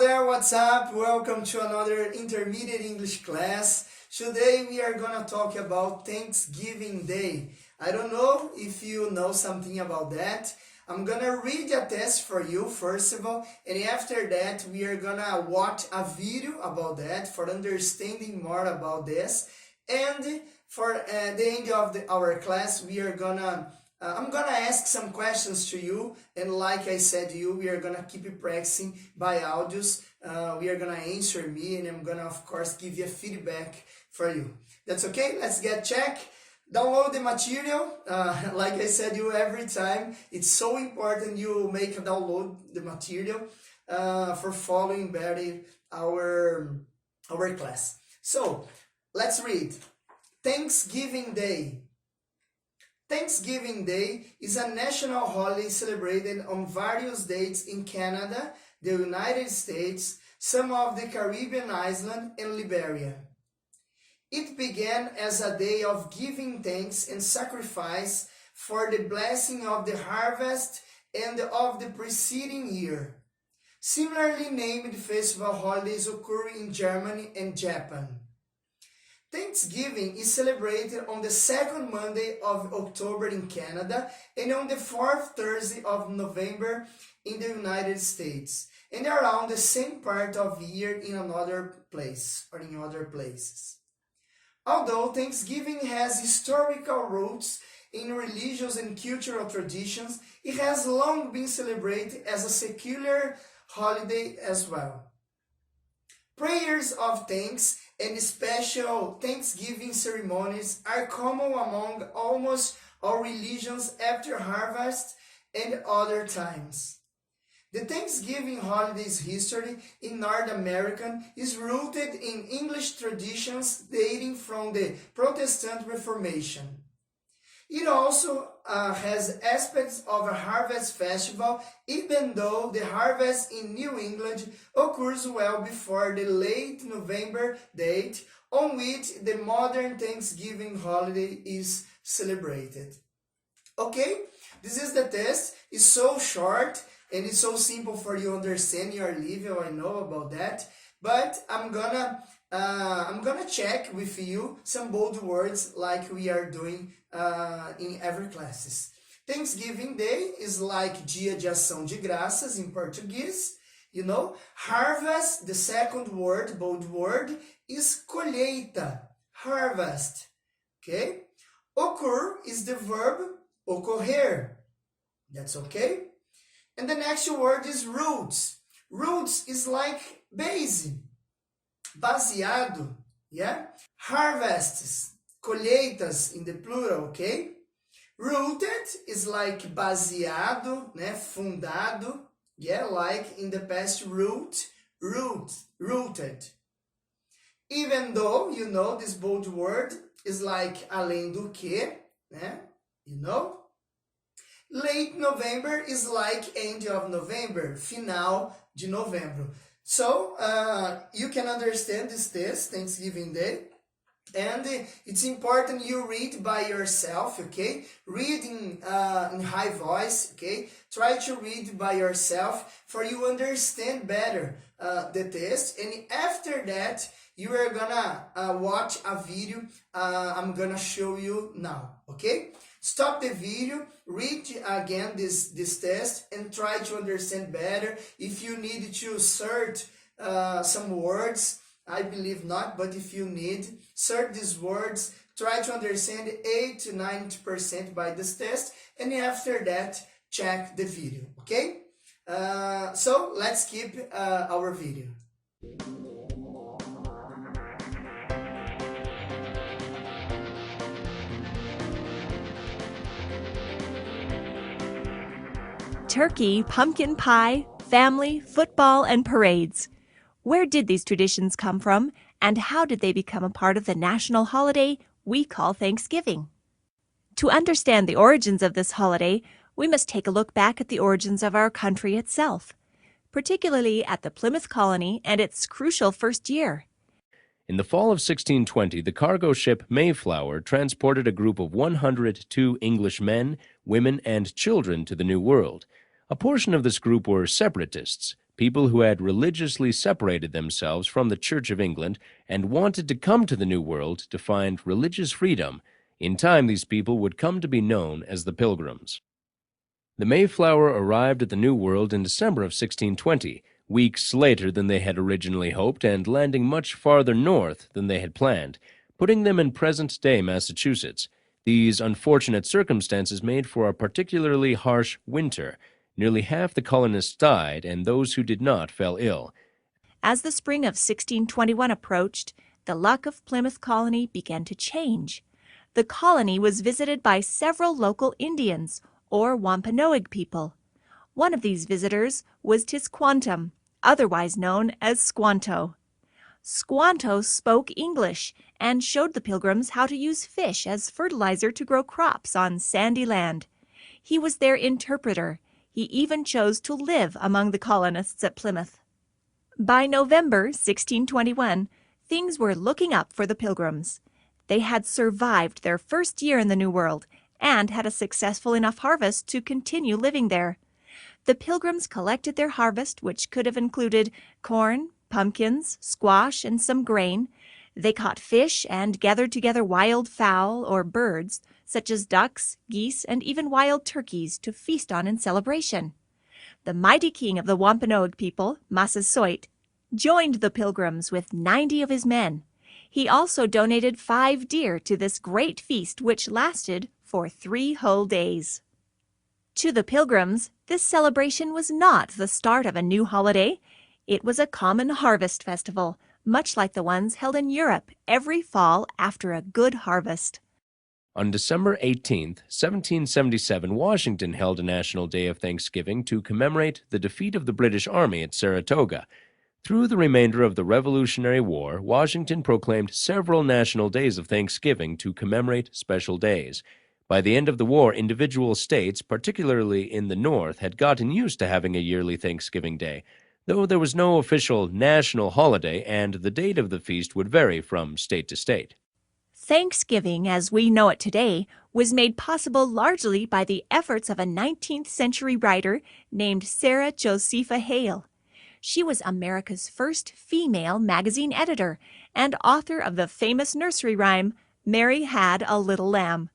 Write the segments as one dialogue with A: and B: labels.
A: there, what's up? Welcome to another intermediate English class. Today we are gonna talk about Thanksgiving Day. I don't know if you know something about that. I'm gonna read a test for you first of all, and after that we are gonna watch a video about that for understanding more about this. And for the end of our class, we are gonna I'm gonna ask some questions to you, and like I said to you, we are gonna keep practicing by audios. We are gonna answer me, and I'm gonna of course give you feedback for you. That's okay? Let's get check. Download the material. Like I said to you every time, it's so important you make a download the material for following better our class. So let's read. Thanksgiving Day. Thanksgiving Day is a national holiday celebrated on various dates in Canada, the United States, some of the Caribbean islands, and Liberia. It began as a day of giving thanks and sacrifice for the blessing of the harvest and of the preceding year. Similarly named festival holidays occur in Germany and Japan. Thanksgiving is celebrated on the second Monday of October in Canada and on the fourth Thursday of November in the United States, and around the same part of the year in another place or in other places. Although Thanksgiving has historical roots in religious and cultural traditions, it has long been celebrated as a secular holiday as well. Prayers of thanks and special Thanksgiving ceremonies are common among almost all religions after harvest and other times. The Thanksgiving holiday's history in North America is rooted in English traditions dating from the Protestant Reformation. It also has aspects of a harvest festival, even though the harvest in New England occurs well before the late November date on which the modern Thanksgiving holiday is celebrated. Okay, this is the test. It's so short and it's so simple for you to understand your level. I know about that, but I'm gonna check with you some bold words like we are doing in every classes. Thanksgiving Day is like Dia de Ação de Graças in Portuguese. You know, harvest, the second word, bold word, is colheita, harvest. Okay? Occur is the verb ocorrer. That's okay? And the next word is roots. Roots is like base, baseado, yeah? Harvests, colheitas in the plural, okay? Rooted is like baseado, né? Fundado, yeah? Like in the past rooted. Even though, you know, this bold word is like além do que, né? You know? Late November is like end of November, final de novembro. So, you can understand this test, Thanksgiving Day. And it's important you read by yourself, okay? Read in high voice, okay? Try to read by yourself for you understand better the test. And after that, you are gonna watch a video I'm gonna show you now, okay? Stop the video, read again this test, and try to understand better. If you need to search some words, I believe not, but if you need, search these words, try to understand 8 to 90% by this test, and after that, check the video, okay? So let's keep our video.
B: Turkey, pumpkin pie, family, football, and parades. Where did these traditions come from, and how did they become a part of the national holiday we call Thanksgiving? To understand the origins of this holiday, we must take a look back at the origins of our country itself, particularly at the Plymouth colony and its crucial first year.
C: In the fall of 1620, the cargo ship Mayflower transported a group of 102 English men, women, and children to the New World. A portion of this group were separatists, people who had religiously separated themselves from the Church of England and wanted to come to the New World to find religious freedom. In time, these people would come to be known as the Pilgrims. The Mayflower arrived at the New World in December of 1620, weeks later than they had originally hoped and landing much farther north than they had planned, putting them in present-day Massachusetts. These unfortunate circumstances made for a particularly harsh winter. Nearly half the colonists died, and those who did not fell ill.
B: As the spring of 1621 approached, the luck of Plymouth Colony began to change. The colony was visited by several local Indians, or Wampanoag people. One of these visitors was Tisquantum, otherwise known as Squanto. Squanto spoke English and showed the Pilgrims how to use fish as fertilizer to grow crops on sandy land. He was their interpreter. He even chose to live among the colonists at Plymouth. By November 1621, things were looking up for the Pilgrims. They had survived their first year in the New World and had a successful enough harvest to continue living there. The Pilgrims collected their harvest, which could have included corn, pumpkins, squash, and some grain. They caught fish and gathered together wild fowl or birds, such as ducks, geese, and even wild turkeys, to feast on in celebration. The mighty king of the Wampanoag people, Massasoit, joined the Pilgrims with 90 of his men. He also donated 5 deer to this great feast, which lasted for 3 whole days. To the Pilgrims, this celebration was not the start of a new holiday. It was a common harvest festival, much like the ones held in Europe every fall after a good harvest.
C: On December 18, 1777, Washington held a National Day of Thanksgiving to commemorate the defeat of the British Army at Saratoga. Through the remainder of the Revolutionary War, Washington proclaimed several national days of Thanksgiving to commemorate special days. By the end of the war, individual states, particularly in the North, had gotten used to having a yearly Thanksgiving Day, though there was no official national holiday and the date of the feast would vary from state to state.
B: Thanksgiving, as we know it today, was made possible largely by the efforts of a 19th century writer named Sarah Josepha Hale. She was America's first female magazine editor and author of the famous nursery rhyme, "Mary Had a Little Lamb."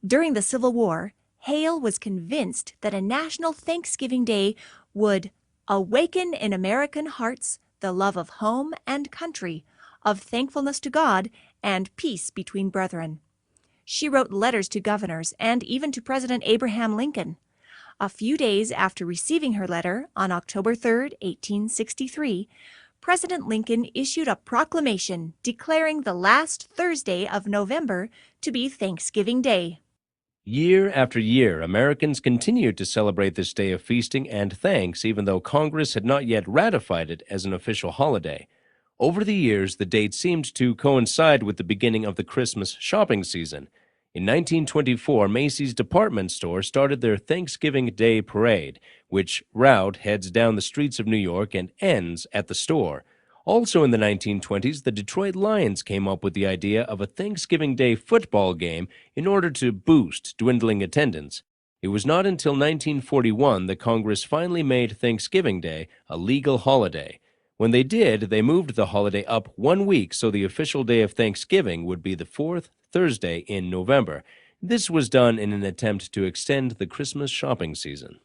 B: During the Civil War, Hale was convinced that a national Thanksgiving Day would awaken in American hearts the love of home and country, of thankfulness to God, and peace between brethren. She wrote letters to governors and even to President Abraham Lincoln. A few days after receiving her letter, on October 3, 1863, President Lincoln issued a proclamation declaring the last Thursday of November to be Thanksgiving Day.
C: Year after year, Americans continued to celebrate this day of feasting and thanks, even though Congress had not yet ratified it as an official holiday. Over the years, the date seemed to coincide with the beginning of the Christmas shopping season. In 1924, Macy's department store started their Thanksgiving Day Parade, which route heads down the streets of New York and ends at the store. Also in the 1920s, the Detroit Lions came up with the idea of a Thanksgiving Day football game in order to boost dwindling attendance. It was not until 1941 that Congress finally made Thanksgiving Day a legal holiday. When they did, they moved the holiday up 1 week so the official day of Thanksgiving would be the 4th Thursday in November. This was done in an attempt to extend the Christmas shopping season.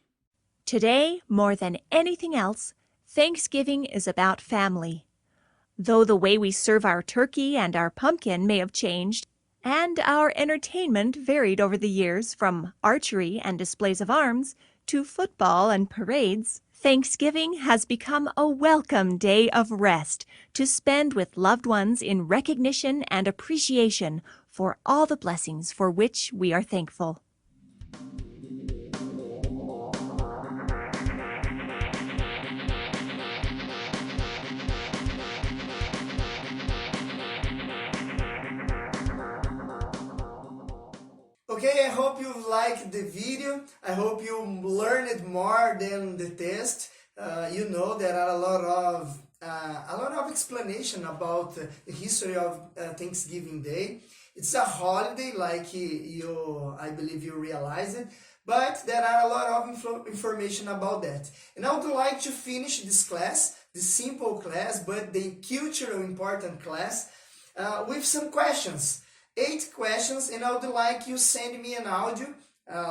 B: Today, more than anything else, Thanksgiving is about family. Though the way we serve our turkey and our pumpkin may have changed, and our entertainment varied over the years from archery and displays of arms to football and parades, Thanksgiving has become a welcome day of rest to spend with loved ones in recognition and appreciation for all the blessings for which we are thankful.
A: Okay, I hope you liked the video. I hope you learned more than the test. You know there are a lot of explanation about the history of Thanksgiving Day. It's a holiday, like I believe you realize it, but there are a lot of information about that. And I would like to finish this class, this simple class, but the cultural important class, with some questions. 8 questions, and I would like you send me an audio.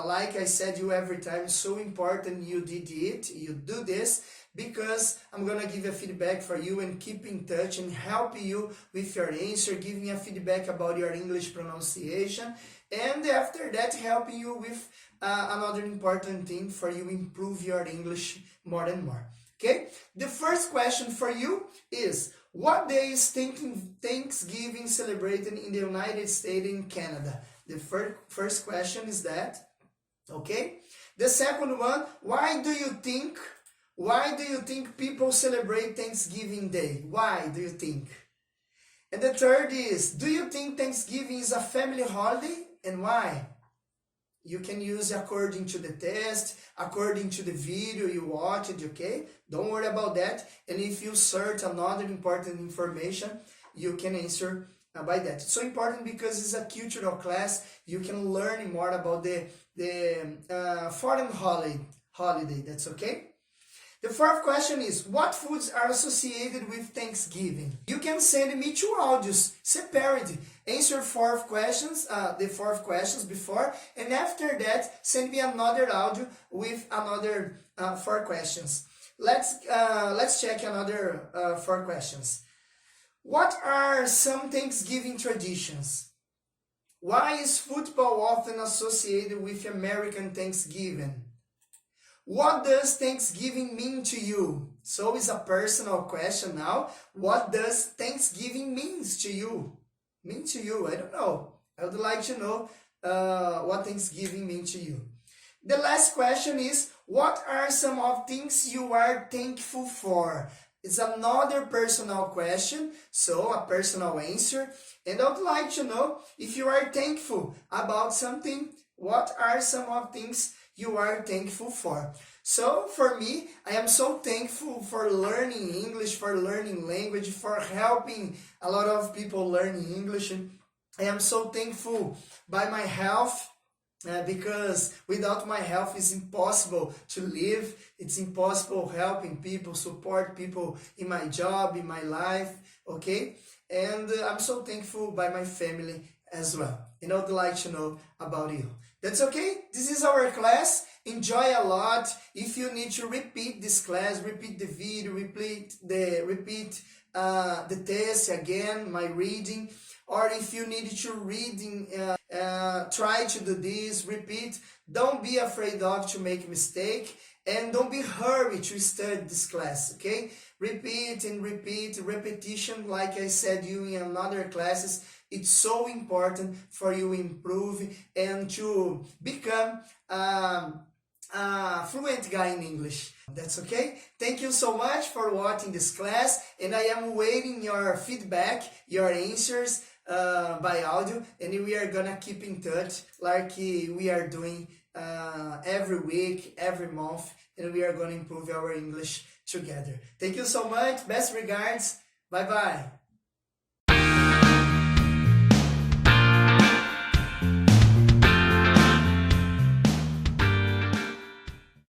A: Like I said you every time, so important you did it, you do this, because I'm gonna give a feedback for you and keep in touch and help you with your answer, giving a feedback about your English pronunciation, and after that helping you with another important thing for you improve your English more and more. Okay, the first question for you is, what day is Thanksgiving celebrated in the United States and Canada? The first question is that. Okay. The second one, why do you think people celebrate Thanksgiving Day? Why do you think? And the third is, do you think Thanksgiving is a family holiday, and why? You can use according to the test, according to the video you watched, okay? Don't worry about that. And if you search another important information, you can answer by that. It's so important because it's a cultural class. You can learn more about the foreign holiday. That's okay. The fourth question is, what foods are associated with Thanksgiving? You can send me 2 audios separate. Answer the 4 questions before, and after that send me another audio with another 4 questions. Let's check another 4 questions. What are some Thanksgiving traditions? Why is football often associated with American Thanksgiving? What does Thanksgiving mean to you? So it's a personal question now. What does Thanksgiving means to you? Mean to you? I don't know. I would like to know what Thanksgiving means to you. The last question is, what are some of things you are thankful for? It's another personal question, so a personal answer. And I would like to know if you are thankful about something. What are some of things you are thankful for? So for me, I am so thankful for learning English, for learning language, for helping a lot of people learning English. I am so thankful by my health, because without my health it's impossible to live. It's impossible helping people, support people in my job, in my life, okay? And I'm so thankful by my family as well. And I would like to know about you. That's okay? This is our class. Enjoy a lot. If you need to repeat this class, repeat the video, repeat the test again, my reading, or if you need to reading, try to do this, repeat. Don't be afraid of to make mistake, and don't be hurried to study this class, okay? Repeat and repeat, repetition, like I said you in another classes. It's so important for you improve and to become a fluent guy in English. That's okay? Thank you so much for watching this class, and I am waiting your feedback, your answers by audio, and we are gonna keep in touch like we are doing every week, every month, and we are gonna improve our English together. Thank you so much. Best regards. Bye-bye.